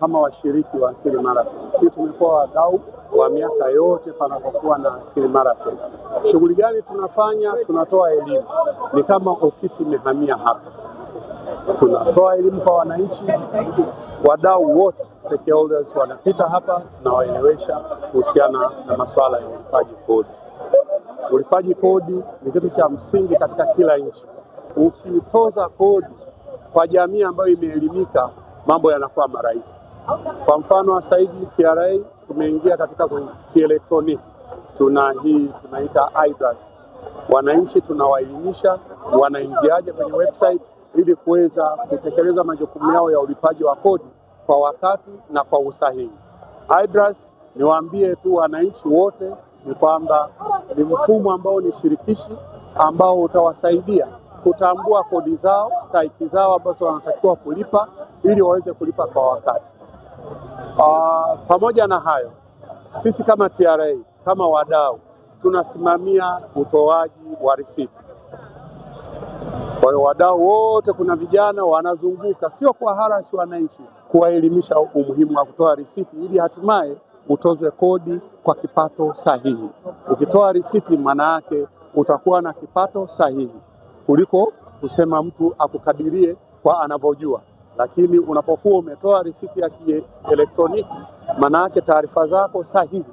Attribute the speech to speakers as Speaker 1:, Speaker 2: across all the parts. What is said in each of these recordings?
Speaker 1: kama washiriki wa Akili Marathon. Sisi tumekuwa wadau wa miaka yote panapokuwa na Akili Marathon. Shughuli gani tunafanya? Tunatoa elimu. Ni kama ofisi imehamia hapa. Tunatoa elimu kwa wananchi, wadau wote, stakeholders wanapita hapa na waelewesha kuhusiana na masuala ya ulipaji kodi. Ulipaji kodi ni kitu cha msingi katika kila nchi. Ukitoza kodi kwa jamii ambayo imeelimika, mambo yanakuwa marahisi. Kwa mfano sasa hivi TRA tumeingia katika kielektroniki, tunaita iDRAS. Wananchi tunawaelimisha wanaingiaje kwenye website ili kuweza kutekeleza majukumu yao ya ulipaji wa kodi kwa wakati na kwa usahihi. iDRAS, niwaambie tu wananchi wote ni kwamba ni mfumo ambao ni shirikishi ambao utawasaidia kutambua kodi zao, stahiki zao ambazo wanatakiwa kulipa ili waweze kulipa kwa wakati. Pamoja na hayo, sisi kama TRA, kama wadau, tunasimamia utoaji wa risiti. Kwa hiyo wadau wote, kuna vijana wanazunguka, sio kwa harasi wananchi, kuwaelimisha umuhimu wa kutoa risiti ili hatimaye utozwe kodi kwa kipato sahihi. Ukitoa risiti, maana yake utakuwa na kipato sahihi kuliko kusema mtu akukadirie kwa anavyojua. Lakini unapokuwa umetoa risiti ya kielektroniki, maana yake taarifa zako sahihi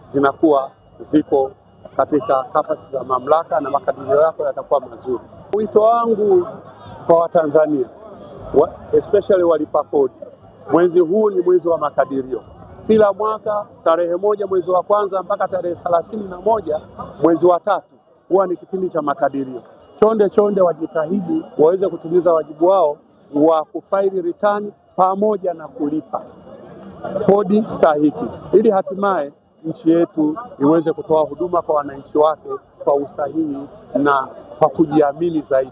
Speaker 1: zinakuwa ziko katika nafasi za mamlaka na makadirio yako yatakuwa mazuri. Wito wangu kwa Watanzania, especially walipa kodi, mwezi huu ni mwezi wa makadirio. Kila mwaka tarehe 1 mwezi wa kwanza mpaka tarehe 31 mwezi wa 3 huwa ni kipindi cha makadirio. Chonde wajitahidi waweze kutimiza wajibu wao wa kufaili return pamoja na kulipa kodi stahiki ili hatimaye nchi yetu iweze kutoa huduma kwa wananchi wake kwa usahihi na kwa kujiamini zaidi.